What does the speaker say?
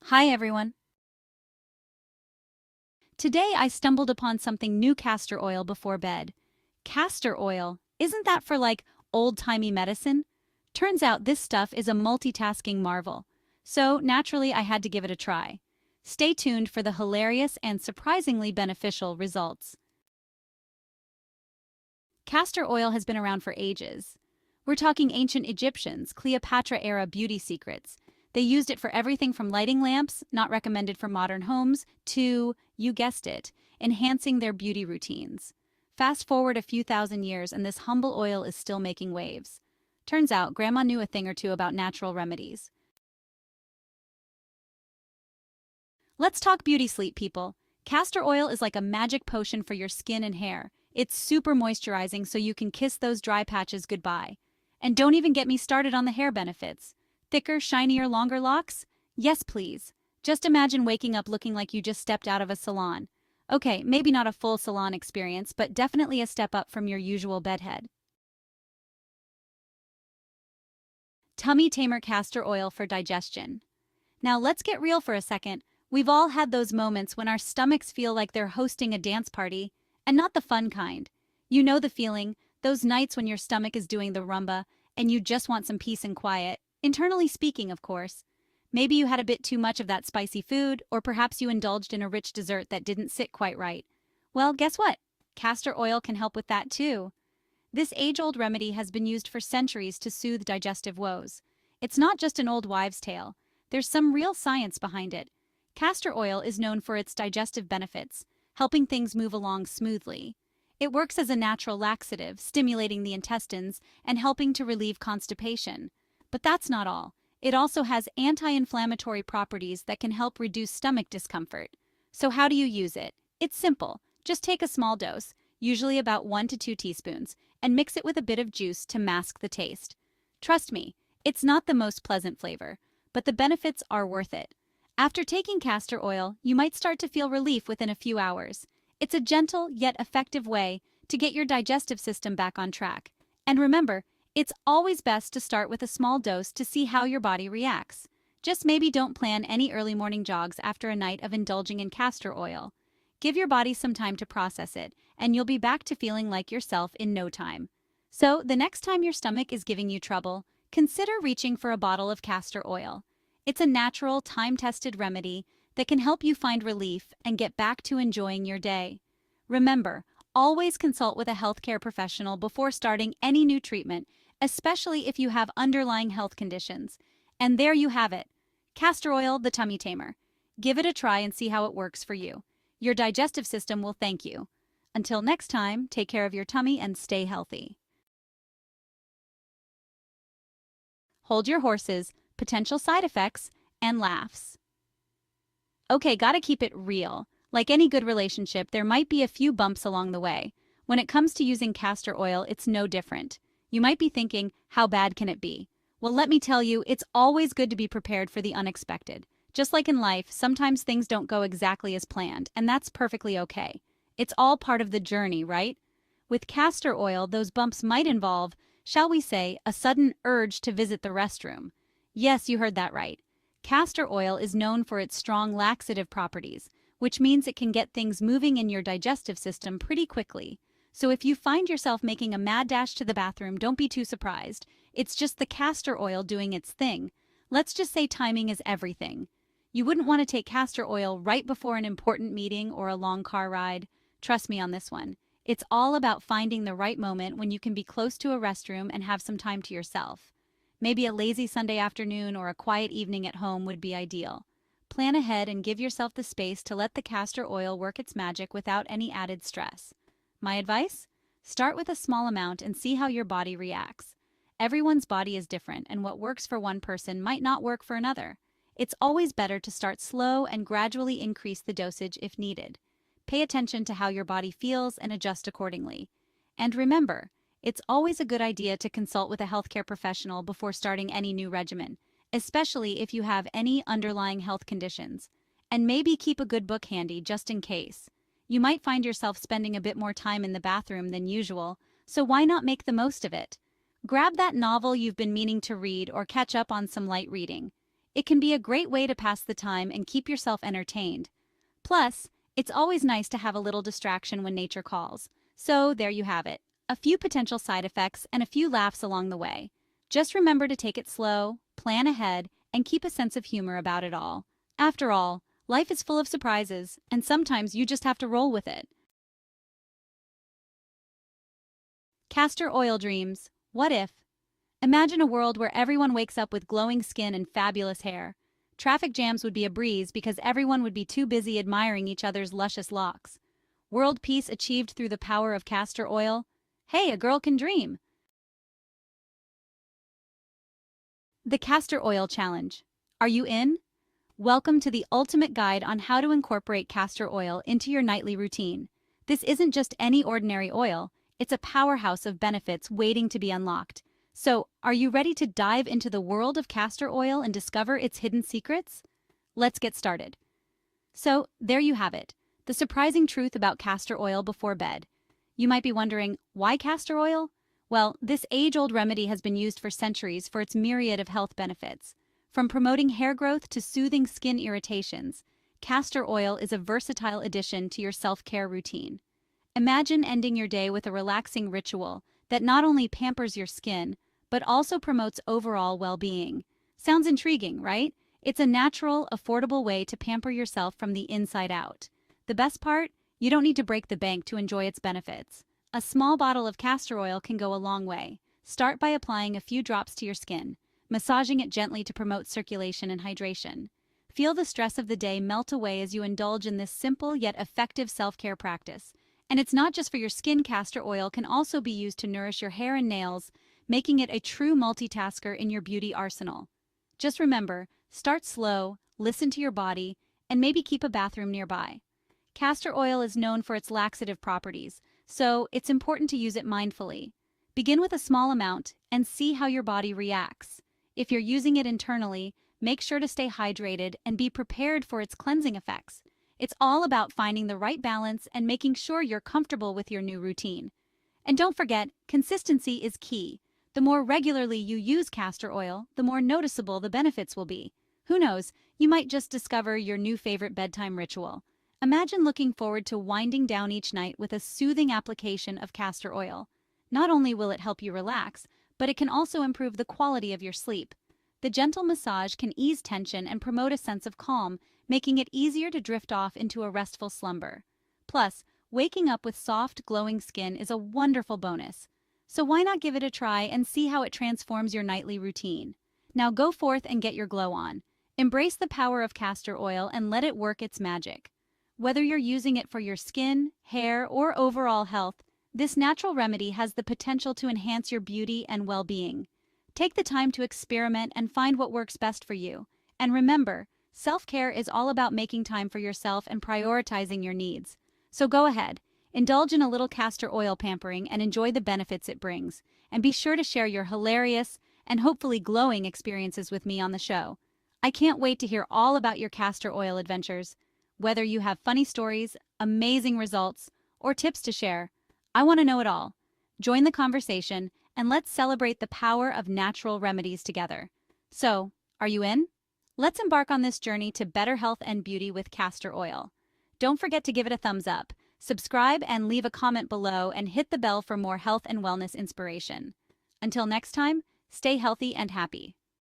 Hi everyone. Today I stumbled upon something new castor oil before bed. Castor oil, isn't that for like old-timey medicine? Turns out this stuff is a multitasking marvel. So naturally I had to give it a try. Stay tuned for the hilarious and surprisingly beneficial results. Castor oil has been around for ages. We're talking ancient Egyptians, Cleopatra-era beauty secrets. They used it for everything from lighting lamps, not recommended for modern homes, to, you guessed it, enhancing their beauty routines. Fast forward a few thousand years and this humble oil is still making waves. Turns out Grandma knew a thing or two about natural remedies. Let's talk beauty sleep, people. Castor oil is like a magic potion for your skin and hair. It's super moisturizing so you can kiss those dry patches goodbye. And don't even get me started on the hair benefits. Thicker, shinier, longer locks? Yes, please. Just imagine waking up looking like you just stepped out of a salon. Okay, maybe not a full salon experience, but definitely a step up from your usual bedhead. Tummy Tamer Castor Oil for Digestion. Now let's get real for a second. We've all had those moments when our stomachs feel like they're hosting a dance party, and not the fun kind. You know the feeling, those nights when your stomach is doing the rumba, and you just want some peace and quiet, internally speaking, of course. Maybe you had a bit too much of that spicy food, or perhaps you indulged in a rich dessert that didn't sit quite right. Well, guess what? Castor oil can help with that too. This age-old remedy has been used for centuries to soothe digestive woes. It's not just an old wives' tale. There's some real science behind it. Castor oil is known for its digestive benefits, helping things move along smoothly. It works as a natural laxative, stimulating the intestines and helping to relieve constipation. But that's not all. It also has anti-inflammatory properties that can help reduce stomach discomfort. So how do you use it? It's simple. Just take a small dose, usually about 1 to 2 teaspoons, and mix it with a bit of juice to mask the taste. Trust me, it's not the most pleasant flavor, but the benefits are worth it. After taking castor oil, you might start to feel relief within a few hours. It's a gentle yet effective way to get your digestive system back on track. And remember, it's always best to start with a small dose to see how your body reacts. Just maybe don't plan any early morning jogs after a night of indulging in castor oil. Give your body some time to process it, and you'll be back to feeling like yourself in no time. So, the next time your stomach is giving you trouble, consider reaching for a bottle of castor oil. It's a natural, time-tested remedy that can help you find relief and get back to enjoying your day. Remember, always consult with a healthcare professional before starting any new treatment, especially if you have underlying health conditions. And there you have it, castor oil, the tummy tamer. Give it a try and see how it works for you. Your digestive system will thank you. Until next time, take care of your tummy and stay healthy. Hold your horses, potential side effects, and laughs. Okay, gotta keep it real. Like any good relationship, there might be a few bumps along the way. When it comes to using castor oil, it's no different. You might be thinking, how bad can it be? Well, let me tell you, it's always good to be prepared for the unexpected. Just like in life, sometimes things don't go exactly as planned, and that's perfectly okay. It's all part of the journey, right? With castor oil, those bumps might involve, shall we say, a sudden urge to visit the restroom. Yes, you heard that right. Castor oil is known for its strong laxative properties, which means it can get things moving in your digestive system pretty quickly. So if you find yourself making a mad dash to the bathroom, don't be too surprised. It's just the castor oil doing its thing. Let's just say timing is everything. You wouldn't want to take castor oil right before an important meeting or a long car ride. Trust me on this one. It's all about finding the right moment when you can be close to a restroom and have some time to yourself. Maybe a lazy Sunday afternoon or a quiet evening at home would be ideal. Plan ahead and give yourself the space to let the castor oil work its magic without any added stress. My advice? Start with a small amount and see how your body reacts. Everyone's body is different, and what works for one person might not work for another. It's always better to start slow and gradually increase the dosage if needed. Pay attention to how your body feels and adjust accordingly. And remember, it's always a good idea to consult with a healthcare professional before starting any new regimen, especially if you have any underlying health conditions. And maybe keep a good book handy just in case. You might find yourself spending a bit more time in the bathroom than usual, so why not make the most of it? Grab that novel you've been meaning to read or catch up on some light reading. It can be a great way to pass the time and keep yourself entertained. Plus, it's always nice to have a little distraction when nature calls. So there you have it. A few potential side effects and a few laughs along the way. Just remember to take it slow, plan ahead, and keep a sense of humor about it all. After all, life is full of surprises, and sometimes you just have to roll with it. Castor oil dreams. What if? Imagine a world where everyone wakes up with glowing skin and fabulous hair. Traffic jams would be a breeze because everyone would be too busy admiring each other's luscious locks. World peace achieved through the power of castor oil? Hey, a girl can dream! The Castor Oil Challenge. Are you in? Welcome to the ultimate guide on how to incorporate castor oil into your nightly routine. This isn't just any ordinary oil, it's a powerhouse of benefits waiting to be unlocked. So, are you ready to dive into the world of castor oil and discover its hidden secrets? Let's get started. So, there you have it, the surprising truth about castor oil before bed. You might be wondering, why castor oil? Well, this age-old remedy has been used for centuries for its myriad of health benefits. From promoting hair growth to soothing skin irritations, castor oil is a versatile addition to your self-care routine. Imagine ending your day with a relaxing ritual that not only pampers your skin, but also promotes overall well-being. Sounds intriguing, right? It's a natural, affordable way to pamper yourself from the inside out. The best part? You don't need to break the bank to enjoy its benefits. A small bottle of castor oil can go a long way. Start by applying a few drops to your skin, massaging it gently to promote circulation and hydration. Feel the stress of the day melt away as you indulge in this simple yet effective self-care practice. And it's not just for your skin. Castor oil can also be used to nourish your hair and nails, making it a true multitasker in your beauty arsenal. Just remember, start slow, listen to your body, and maybe keep a bathroom nearby. Castor oil is known for its laxative properties, so it's important to use it mindfully. Begin with a small amount and see how your body reacts. If you're using it internally, make sure to stay hydrated and be prepared for its cleansing effects. It's all about finding the right balance and making sure you're comfortable with your new routine. And don't forget, consistency is key. The more regularly you use castor oil, the more noticeable the benefits will be. Who knows, you might just discover your new favorite bedtime ritual. Imagine looking forward to winding down each night with a soothing application of castor oil. Not only will it help you relax, but it can also improve the quality of your sleep. The gentle massage can ease tension and promote a sense of calm, making it easier to drift off into a restful slumber. Plus, waking up with soft, glowing skin is a wonderful bonus. So why not give it a try and see how it transforms your nightly routine? Now go forth and get your glow on. Embrace the power of castor oil and let it work its magic. Whether you're using it for your skin, hair, or overall health, this natural remedy has the potential to enhance your beauty and well-being. Take the time to experiment and find what works best for you. And remember, self-care is all about making time for yourself and prioritizing your needs. So go ahead, indulge in a little castor oil pampering and enjoy the benefits it brings. And be sure to share your hilarious and hopefully glowing experiences with me on the show. I can't wait to hear all about your castor oil adventures. Whether you have funny stories, amazing results, or tips to share, I want to know it all. Join the conversation and let's celebrate the power of natural remedies together. So, are you in? Let's embark on this journey to better health and beauty with castor oil. Don't forget to give it a thumbs up, subscribe, and leave a comment below, and hit the bell for more health and wellness inspiration. Until next time, stay healthy and happy.